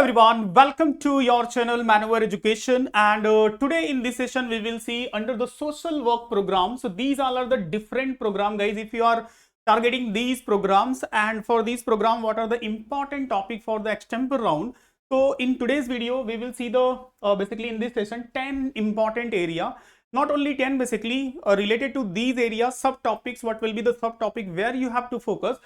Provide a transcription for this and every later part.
everyone, welcome to your channel Maneuver Education, and today in this session we will see under the social work program. So these all are the different program, guys. If you are targeting these programs, and for these program what are the important topic for the extempore round. So in today's video we will see the basically in this session 10 important area, not only 10 basically related to these areas, subtopics, what will be the subtopic where you have to focus.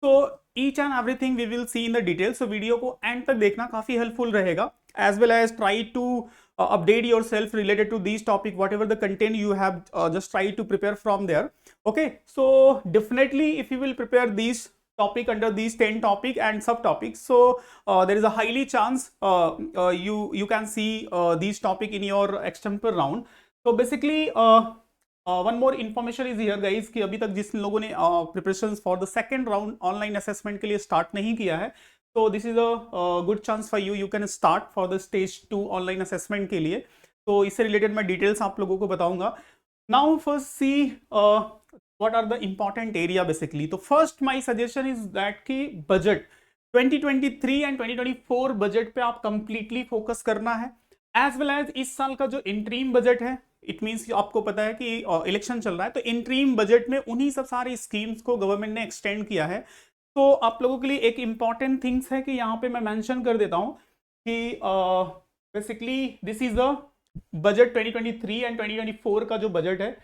So each and everything we will see in the details. So video को and तक देखना, काफी helpful रहेगा. As well as try to update yourself related to these topic, whatever the content you have, just try to prepare from there. Okay, so definitely if you will prepare these topic under these 10 topic and subtopics, so there is a highly chance you can see these topic in your extempore round. So basically one more information is here guys कि अभी तक जिस लोगों ने preparations for the second round online assessment के लिए start नहीं किया है, तो this is a good chance for you can start for the stage 2 online assessment के लिए. तो इससे रिलेटेड मैं डिटेल्स आप लोगों को बताऊंगा. Now first see what are the important area basically. तो first my suggestion is that कि बजट 2023 एंड 2024 बजट पे आप कंप्लीटली फोकस करना है. एज वेल एज इस साल का जो इंट्रीम बजट है, इट मीन्स आपको पता है कि इलेक्शन चल रहा है, तो इंट्रीम बजट में उन्हीं सब सारी स्कीम्स को गवर्नमेंट ने एक्सटेंड किया है. तो आप लोगों के लिए एक इंपॉर्टेंट थिंग्स है कि यहाँ पे मैं मेंशन कर देता हूँ कि basically this is the budget 2023 and 2024 का जो बजट है,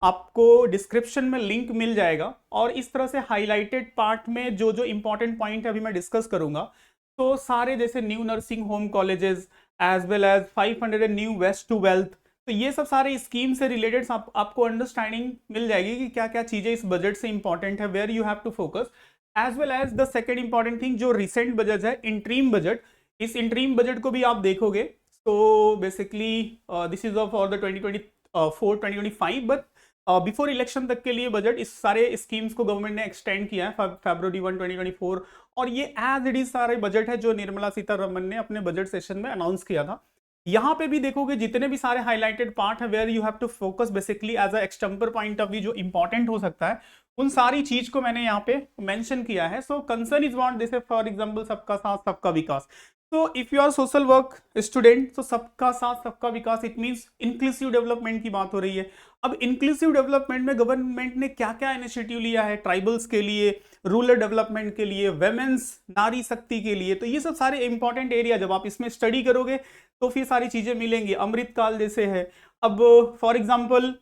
आपको डिस्क्रिप्शन में लिंक मिल जाएगा. और इस तरह से हाईलाइटेड पार्ट में जो जो इंपॉर्टेंट पॉइंट है अभी मैं डिस्कस करूंगा. तो सारे जैसे new nursing home colleges as well as 500 new waste to wealth, तो ये सब सारे स्कीम से रिलेटेड आपको अंडरस्टैंडिंग मिल जाएगी कि क्या क्या चीजें इस बजट से इंपॉर्टेंट है, where you have to focus. As well as the second important thing जो रिसेंट बजट है, इंट्रीम बजट, इस इंट्रीम बजट को भी आप देखोगे. तो basically this is for the 2024-2025, but before election तक के लिए बजट इस सारे स्कीम्स को गवर्नमेंट ने एक्सटेंड किया है February 1, 2024. और ये एज इट इज सारे बजट है जो निर्मला सीतारमन ने अपने बजट सेशन में अनाउंस किया था. यहाँ पे भी देखोगे जितने भी सारे हाईलाइटेड पार्ट है where you have to focus basically as a extempore point of view जो इंपॉर्टेंट हो सकता है, उन सारी चीज को मैंने यहाँ पे मेंशन किया है. So concern is what this, for example सबका साथ सबका विकास. तो if you are social work student, तो सबका साथ सबका विकास इट मींस इंक्लूसिव डेवलपमेंट की बात हो रही है. अब इंक्लूसिव डेवलपमेंट में गवर्नमेंट ने क्या क्या इनिशिएटिव लिया है ट्राइबल्स के लिए, रूरल डेवलपमेंट के लिए, वेमेन्स नारी शक्ति के लिए, तो ये सब सारे इंपॉर्टेंट एरिया जब आप इसमें स्टडी करोगे तो फिर सारी चीजें मिलेंगी. अमृतकाल जैसे है. अब फॉर एग्जांपल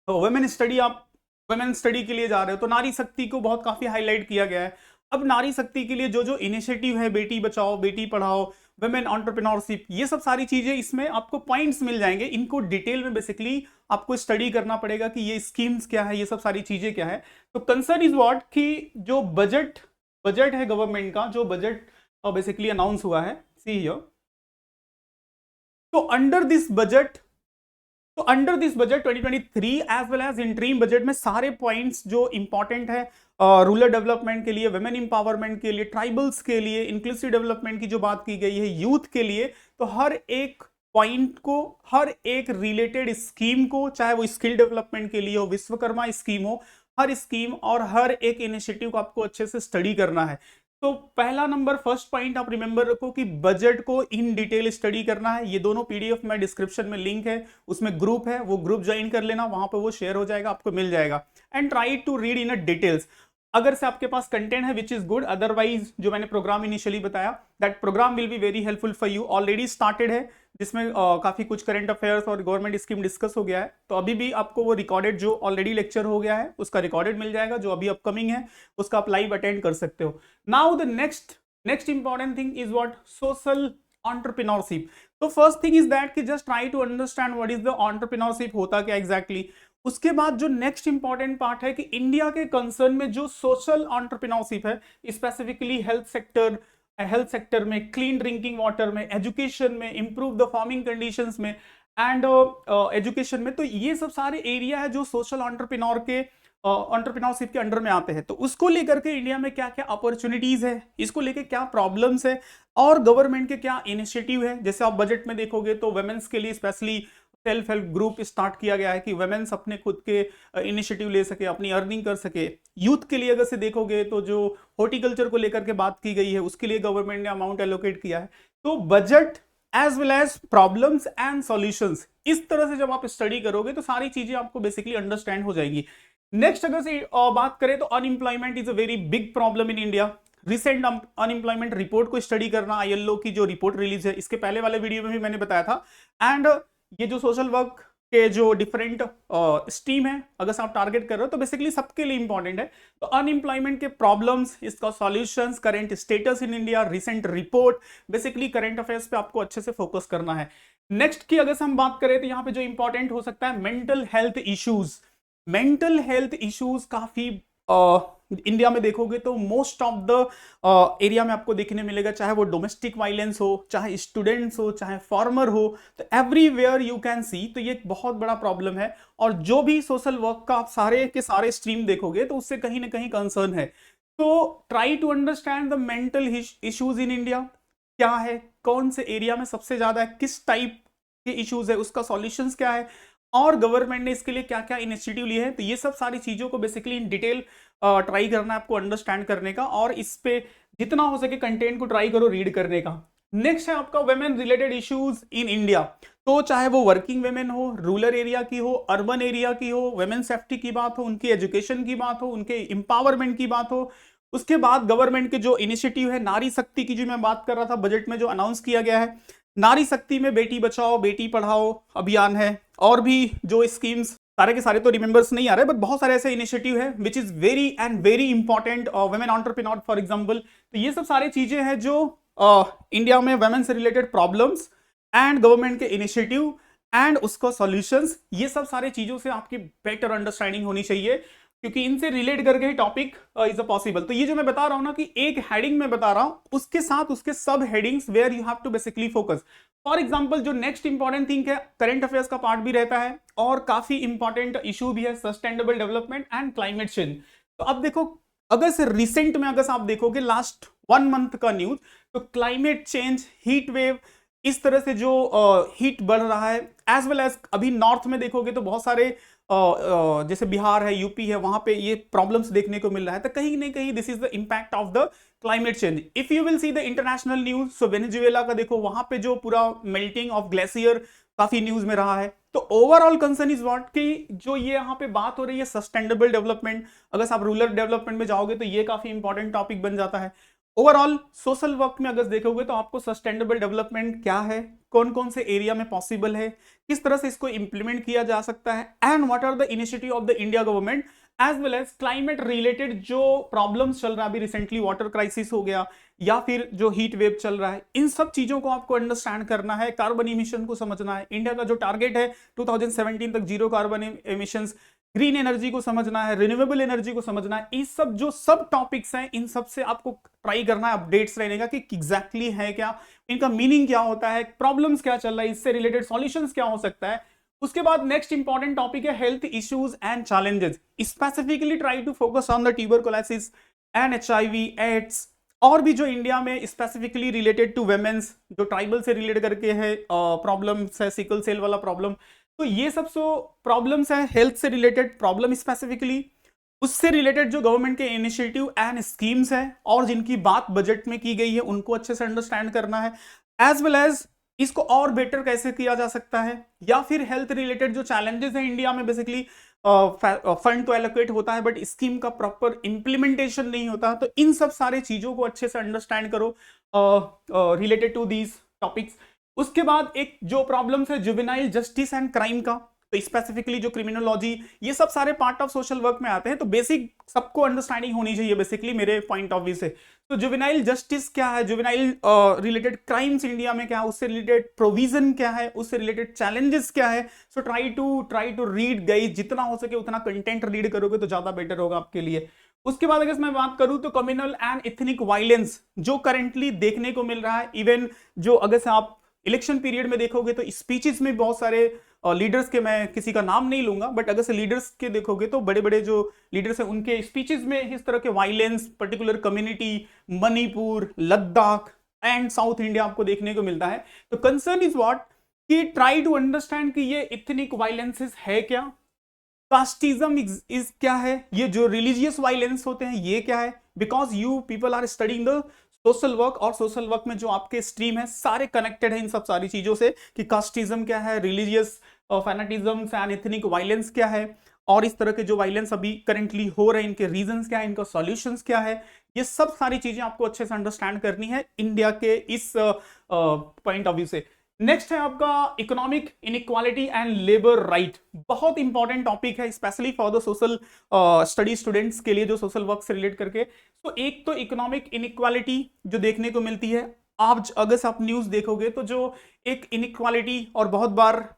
वुमेन स्टडी, आप वुमेन स्टडी के लिए जा रहे हो तो नारी शक्ति को बहुत काफी हाईलाइट किया गया है. अब नारी शक्ति के लिए जो जो इनिशिएटिव है, बेटी बचाओ बेटी पढ़ाओ, वुमेन एंटरप्रेन्योरशिप, ये सब सारी चीजें इसमें आपको पॉइंट्स मिल जाएंगे. इनको डिटेल में बेसिकली आपको स्टडी करना पड़ेगा कि ये स्कीम्स क्या है, ये सब सारी चीजें क्या है. तो कंसर्न इज व्हाट कि जो बजट है गवर्नमेंट का, जो बजट बेसिकली अनाउंस हुआ है, सी हियर. तो under this budget 2023 as well as interim budget में सारे पॉइंट्स जो इंपॉर्टेंट है रूरल डेवलपमेंट के लिए, वुमेन एम्पावरमेंट के लिए, ट्राइबल्स के लिए, इंक्लूसिव डेवलपमेंट की जो बात की गई है, यूथ के लिए, तो हर एक पॉइंट को, हर एक रिलेटेड स्कीम को, चाहे वो स्किल डेवलपमेंट के लिए हो, विश्वकर्मा स्कीम हो, हर स्कीम और हर एक इनिशिएटिव को आपको अच्छे से स्टडी करना है. तो पहला नंबर, फर्स्ट पॉइंट आप रिमेंबर रखो कि बजट को इन डिटेल स्टडी करना है. ये दोनों पीडीएफ में डिस्क्रिप्शन में लिंक है, उसमें ग्रुप है, वो ग्रुप ज्वाइन कर लेना, वहां पे वो शेयर हो जाएगा, आपको मिल जाएगा. And try to read in a details. अगर से आपके पास कंटेंट है विच इज गुड, अदरवाइज जो मैंने प्रोग्राम इनिशियली बताया, that program will be very helpful for you. Already started है, जिसमें काफी कुछ करंट अफेयर्स और गवर्नमेंट स्कीम डिस्कस हो गया है. तो अभी भी आपको वो रिकॉर्डेड जो ऑलरेडी लेक्चर हो गया है उसका रिकॉर्डेड मिल जाएगा, जो अभी अपकमिंग है उसका आप लाइव अटेंड कर सकते हो. Now the next important thing is what, social entrepreneurship. तो फर्स्ट थिंग इज दैट कि just try to understand what is the entrepreneurship, होता क्या एग्जैक्टली. उसके बाद जो नेक्स्ट इंपॉर्टेंट पार्ट है कि इंडिया के कंसर्न में जो सोशल एंटरप्रेन्योरशिप है, स्पेसिफिकली हेल्थ सेक्टर में, क्लीन ड्रिंकिंग वाटर में, एजुकेशन में, इंप्रूव द फार्मिंग कंडीशंस में एंड एजुकेशन में, तो ये सब सारे एरिया है जो सोशल एंटरप्रेन्योरशिप के अंडर में आते हैं. तो उसको लेकर के इंडिया में क्या क्या अपॉर्चुनिटीज है, इसको लेकर क्या प्रॉब्लम्स है और गवर्नमेंट के क्या इनिशिएटिव है. जैसे आप बजट में देखोगे तो वुमेन्स के लिए specially self help group start किया गया है कि वुमेन्स अपने खुद के इनिशिएटिव ले सके, अपनी अर्निंग कर सके. यूथ के लिए अगर से देखोगे तो जो हॉर्टिकल्चर को लेकर के बात की गई है उसके लिए गवर्नमेंट ने अमाउंट एलोकेट किया है। तो budget as well as problems and solutions, इस तरह से जब आप स्टडी करोगे तो सारी चीजें आपको बेसिकली अंडरस्टैंड हो जाएगी। नेक्स्ट अगर से बात करें तो unemployment is a very big problem in India. Recent unemployment report को स्टडी करना, आईएलओ की जो रिपोर्ट रिलीज है, इसके पहले वाले वीडियो में भी मैंने बताया था। एंड ये जो सोशल वर्क के जो डिफरेंट स्ट्रीम है, अगर से आप टारगेट कर रहे हो तो बेसिकली सबके लिए इंपॉर्टेंट है। तो अनएम्प्लॉयमेंट के प्रॉब्लम्स, इसका solutions, current status in India, recent report, basically current affairs पे आपको अच्छे से फोकस करना है। नेक्स्ट की अगर हम बात करें तो यहाँ पे जो इंपॉर्टेंट हो सकता है mental health issues. Mental health issues काफी इंडिया में देखोगे तो मोस्ट ऑफ द एरिया में आपको देखने मिलेगा, चाहे वो डोमेस्टिक वायलेंस हो, चाहे स्टूडेंट्स हो, चाहे फार्मर हो, तो एवरीवेयर यू कैन सी। तो ये एक बहुत बड़ा प्रॉब्लम है और जो भी सोशल वर्क का आप सारे के सारे स्ट्रीम देखोगे तो उससे कहीं ना कहीं कंसर्न है। तो try to understand the mental issues in India, क्या है, कौन से एरिया में सबसे ज्यादा है, किस टाइप के इश्यूज है, उसका सॉल्यूशंस क्या है और गवर्नमेंट ने इसके लिए क्या क्या इनिशिएटिव लिए हैं। तो ये सब सारी चीजों को बेसिकली इन डिटेल ट्राई करना है आपको अंडरस्टैंड करने का, और इस पे जितना हो सके कंटेंट को ट्राई करो रीड करने का। नेक्स्ट है आपका women related issues in India. तो चाहे वो वर्किंग वेमेन हो, रूरल एरिया की हो, अर्बन एरिया की हो, वेमेन सेफ्टी की बात हो, उनकी एजुकेशन की बात हो, उनके एम्पावरमेंट की बात हो। उसके बाद गवर्नमेंट के जो इनिशिएटिव है नारी शक्ति की, जो मैं बात कर रहा था, बजट में जो अनाउंस किया गया है, नारी शक्ति में बेटी बचाओ बेटी पढ़ाओ अभियान है, और भी जो स्कीम्स, सारे के सारे तो रिमेंबर्स नहीं आ रहे, बट बहुत सारे ऐसे इनिशिएटिव है विच is very and very important, women entrepreneur for example. तो ये सब सारी चीजें हैं जो इंडिया में वुमेन से रिलेटेड प्रॉब्लम्स एंड गवर्नमेंट के इनिशिएटिव एंड उसका सॉल्यूशंस, ये सब सारी चीजों से आपकी बेटर अंडरस्टैंडिंग होनी चाहिए, क्योंकि इनसे रिलेट करके ही टॉपिक इज अ पॉसिबल। तो ये जो मैं बता रहा हूं ना कि एक हेडिंग में बता रहा हूं, उसके साथ उसके सब headings where you have to basically focus. For example जो नेक्स्ट इंपॉर्टेंट थिंग है, करंट अफेयर्स का पार्ट भी रहता है और काफी इंपॉर्टेंट इशू भी है, sustainable development and climate change. तो अब देखो, अगर से रिसेंट में अगर आप देखोगे लास्ट 1 मंथ का न्यूज, तो क्लाइमेट चेंज, हीट वेव, इस तरह से जो हीट बढ़ रहा है, एज वेल एज अभी नॉर्थ में देखोगे तो बहुत सारे जैसे बिहार है, यूपी है, वहां पे ये प्रॉब्लम्स देखने को मिल रहा है। तो कहीं ना कहीं this is the impact of the climate change. If you will see the international news, so Venezuela का देखो, वहां पे जो पूरा मेल्टिंग ऑफ ग्लेशियर काफी न्यूज में रहा है। तो ओवरऑल कंसर्न इज व्हाट कि जो ये यहाँ पे बात हो रही है सस्टेनेबल डेवलपमेंट, अगर आप रूरल डेवलपमेंट में जाओगे तो ये काफी इंपॉर्टेंट टॉपिक बन जाता है। ओवरऑल सोशल वर्क में अगर देखोगे तो आपको सस्टेनेबल डेवलपमेंट क्या है, कौन कौन से एरिया में पॉसिबल है, किस तरह से इसको इंप्लीमेंट किया जा सकता है, and what are the initiative of the India government, as well as climate related जो प्रॉब्लम्स चल रहा है अभी रिसेंटली, वाटर क्राइसिस हो गया या फिर जो हीट वेव चल रहा है, इन सब चीजों को आपको अंडरस्टैंड करना है। कार्बन इमिशन को समझना है, इंडिया का जो टारगेट है 2017 तक zero carbon emissions, green energy को समझना है, रिन्यूएबल एनर्जी को समझना है। इस सब जो सब टॉपिक्स हैं, इन सब से आपको ट्राई करना है अपडेट्स रहने का कि एग्जैक्टली है क्या, इनका मीनिंग क्या होता है, प्रॉब्लम्स क्या चल रहा है, इससे रिलेटेड सॉल्यूशंस क्या हो सकता है। उसके बाद नेक्स्ट इंपॉर्टेंट टॉपिक है health issues and challenges. Specifically try to focus on the tuberculosis and HIV AIDS, और भी जो इंडिया में स्पेसिफिकली रिलेटेड टू वेमेन्स, जो ट्राइबल से रिलेट करके है प्रॉब्लम्स है, सिकल सेल वाला प्रॉब्लम। तो ये सब प्रॉब्लम्स है हेल्थ से रिलेटेड प्रॉब्लम स्पेसिफिकली, उससे रिलेटेड जो गवर्नमेंट के इनिशिएटिव एंड स्कीम्स हैं और जिनकी बात बजट में की गई है, उनको अच्छे से अंडरस्टैंड करना है, एज वेल एज इसको और बेटर कैसे किया जा सकता है, या फिर हेल्थ रिलेटेड जो चैलेंजेस हैं इंडिया में, बेसिकली फंड तो एलोकेट होता है बट स्कीम का प्रॉपर इंप्लीमेंटेशन नहीं होता। तो इन सब सारे चीजों को अच्छे से अंडरस्टैंड करो रिलेटेड टू दीज टॉपिक्स। उसके बाद एक जो प्रॉब्लम्स है जुवेनाइल जस्टिस एंड क्राइम का, तो स्पेसिफिकली जो क्रिमिनोलॉजी, ये सब सारे पार्ट ऑफ सोशल वर्क में आते हैं। तो बेसिक सबको अंडरस्टैंडिंग होनी चाहिए बेसिकली मेरे पॉइंट ऑफ व्यू से। तो जुवेनाइल जस्टिस क्या है, जुवेनाइल रिलेटेड क्राइम्स इंडिया में क्या है, उससे रिलेटेड प्रोविजन क्या है, उससे रिलेटेड चैलेंजेस क्या है। So try to read guys, जितना हो सके उतना कंटेंट रीड करोगे तो ज्यादा बेटर होगा आपके लिए। उसके बाद अगर मैं बात करूं तो कम्युनल एंड एथनिक वायलेंस जो करंटली देखने को मिल रहा है, इवन जो अगर से आप इलेक्शन पीरियड में देखोगे तो स्पीचेस में बहुत सारे लीडर्स के, मैं किसी का नाम नहीं लूंगा, बट अगर से लीडर्स के देखोगे तो बड़े बड़े जो लीडर्स हैं उनके स्पीचेस में इस तरह के violence particular community, Manipur, Ladakh and south India आपको देखने को मिलता है। तो कंसर्न इज व्हाट कि ट्राई टू अंडरस्टैंड कि ये इथनिक वायलेंसेस है क्या, कास्टिज्म इज क्या है, ये जो रिलीजियस वायलेंस होते हैं ये क्या है, because you people are studying the social work, और सोशल वर्क में जो आपके स्ट्रीम है सारे कनेक्टेड है इन सब सारी चीजों से, कि कास्टिज्म क्या है, religious fanaticism and ethnic violence क्या है, और इस तरह के जो वायलेंस अभी करेंटली हो रहे हैं इनके रीजंस क्या है, इनका सॉल्यूशंस क्या है, ये सब सारी चीजें आपको अच्छे से अंडरस्टैंड करनी है इंडिया के इस पॉइंट ऑफ व्यू से। नेक्स्ट है आपका economic inequality and labour right, बहुत इंपॉर्टेंट टॉपिक है specially for the social study students के लिए जो सोशल वर्क से रिलेट करके। तो एक तो इकोनॉमिक इनइक्वालिटी जो देखने को मिलती है, आप अगर आप न्यूज देखोगे तो जो एक इनइक्वालिटी, और बहुत बार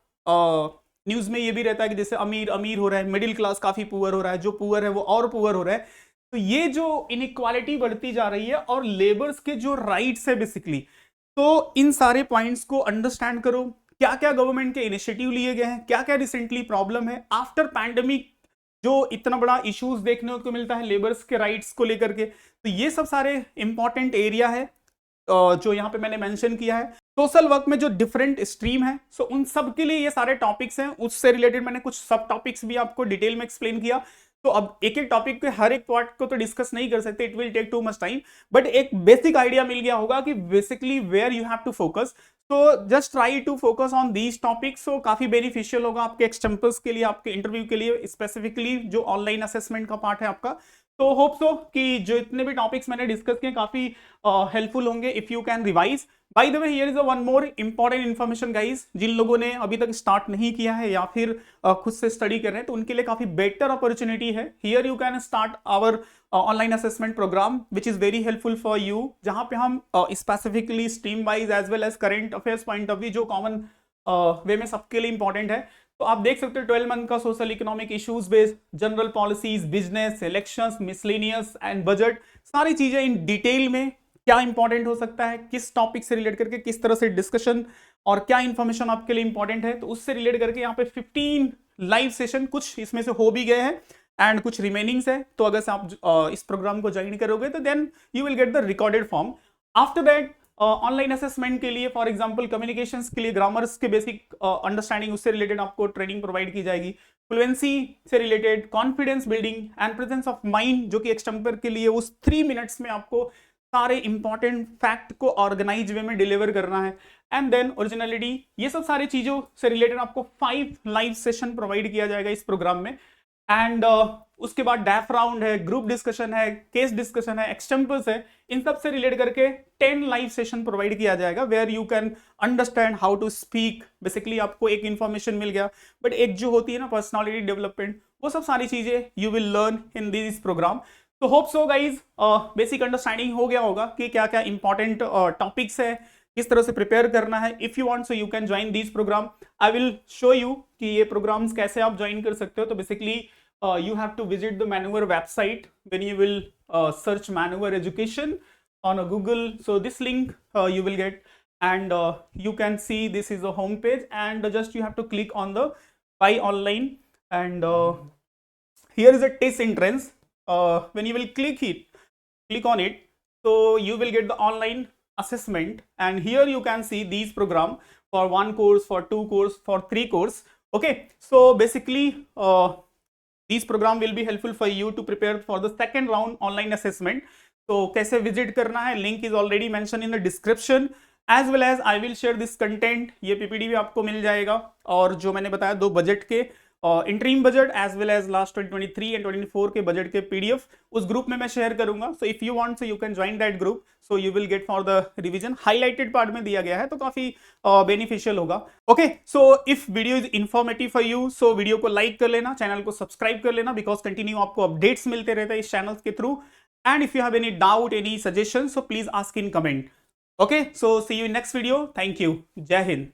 न्यूज में ये भी रहता है कि जैसे अमीर अमीर हो रहा है, मिडिल क्लास काफी पुअर हो रहा है, जो पुअर है वो और पुअर हो रहा है, तो ये जो इनइक्वालिटी बढ़ती जा रही है, और लेबर्स के जो राइट्स है बेसिकली, तो इन सारे पॉइंट्स को अंडरस्टैंड करो, क्या क्या गवर्नमेंट के इनिशिएटिव लिए गए हैं, क्या क्या रिसेंटली प्रॉब्लम है आफ्टर पैंडेमिक, जो इतना बड़ा इश्यूज देखने को मिलता है लेबर्स के राइट्स को लेकर के, तो ये सब सारे इंपॉर्टेंट एरिया है जो यहाँ पे मैंने मेंशन किया है। सोशल वर्क में जो डिफरेंट स्ट्रीम है, सो उन सब के लिए ये सारे टॉपिक्स हैं, उससे रिलेटेड मैंने कुछ सब टॉपिक्स भी आपको डिटेल में एक्सप्लेन किया। तो अब एक एक टॉपिक के हर एक पार्ट को तो डिस्कस नहीं कर सकते, it will take too much time, but एक बेसिक आइडिया मिल गया होगा कि basically where you have to focus. तो just try to focus on these topics, so काफी बेनिफिशियल होगा आपके एग्जाम्पल्स के लिए, आपके इंटरव्यू के लिए, स्पेसिफिकली जो ऑनलाइन असेसमेंट का पार्ट है आपका। तो होप सो कि जो इतने भी टॉपिक्स मैंने डिस्कस किए काफी हेल्पफुल होंगे if you can revise. By the way here is one more important information guys, जिन लोगों ने अभी तक स्टार्ट नहीं किया है या फिर खुद से स्टडी कर रहे हैं, तो उनके लिए काफी बेटर अपॉर्चुनिटी है। Here you can start our online assessment program which is very helpful for you, जहां पे हम specifically stream wise as well as current affairs point of view, जो कॉमन वे में सबके लिए इंपॉर्टेंट है। तो आप देख सकते हो 12 मंथ का social economic issues based, general policies, business, elections, miscellaneous and budget, सारी चीजें इन डिटेल में क्या इंपॉर्टेंट हो सकता है, किस टॉपिक से रिलेट करके किस तरह से डिस्कशन, और क्या इंफॉर्मेशन आपके लिए इंपॉर्टेंट है, तो उससे रिलेट करके यहाँ पे 15 लाइव सेशन कुछ इसमें से हो भी गए हैं एंड कुछ रिमेनिंग्स है। तो अगर आप इस प्रोग्राम को ज्वाइन करोगे तो then you will get the recorded form. After that online assessment के लिए, फॉर एग्जांपल कम्युनिकेशंस के लिए ग्रामर्स के बेसिक अंडरस्टैंडिंग, उससे रिलेटेड आपको ट्रेनिंग प्रोवाइड की जाएगी, फ्लुएंसी से related, confidence building and presence of mind, जो कि एक्सटेम्पर के लिए उस 3 मिनट्स में आपको सारे इंपॉर्टेंट फैक्ट को ऑर्गेनाइज वे में डिलीवर करना है, एंड देन ओरिजिनलिटी, ये सब सारी चीजों से रिलेटेड आपको 5 लाइव सेशन प्रोवाइड किया जाएगा इस प्रोग्राम में। एंड उसके बाद डैफ राउंड है, ग्रुप डिस्कशन है, केस डिस्कशन है, एक्सटेम्पल्स है, इन सब से रिलेट करके 10 लाइव सेशन प्रोवाइड किया जाएगा, where you can understand how to speak. Basically आपको एक इंफॉर्मेशन मिल गया, बट एक जो होती है ना पर्सनालिटी डेवलपमेंट, वो सब सारी चीजें you will learn in this program. तो hope so guys basic understanding हो गया होगा कि क्या क्या इंपॉर्टेंट टॉपिक्स है, किस तरह से प्रिपेयर करना है। If you want so you can join this program, I will show you कि ये प्रोग्राम्स कैसे आप ज्वाइन कर सकते हो। तो basically you have to visit the Maneuver website when you will search Maneuver Education on a Google. So this link you will get, and you can see this is a home page, and just you have to click on the buy online, and here is a test entrance. When you will click on it, so you will get the online assessment, and here you can see these program for 1 course, for 2 course, for 3 course. Okay, so basically these program will be helpful for you to prepare for the second round online assessment. तो कैसे visit करना है, link is already mention in the description, as well as I will share this content. ये PPT भी आपको मिल जाएगा, और जो मैंने बताया 2 बजट के interim budget as well as last 2023 and 2024 के बजट के पीडीएफ उस ग्रुप में मैं शेयर करूंगा। So if you want so you can join that group, so you will get for the revision. Highlighted part में दिया गया है, तो काफी बेनिफिशियल होगा। Okay, so if video is informative for you, so video को like कर लेना, चैनल को सब्सक्राइब कर लेना, बिकॉज कंटिन्यू आपको अपडेट्स मिलते रहते हैं इस चैनल के through. And if you have any doubt, any suggestion, so please ask in comment. Okay, so see you in next video. Thank you, जय हिंद।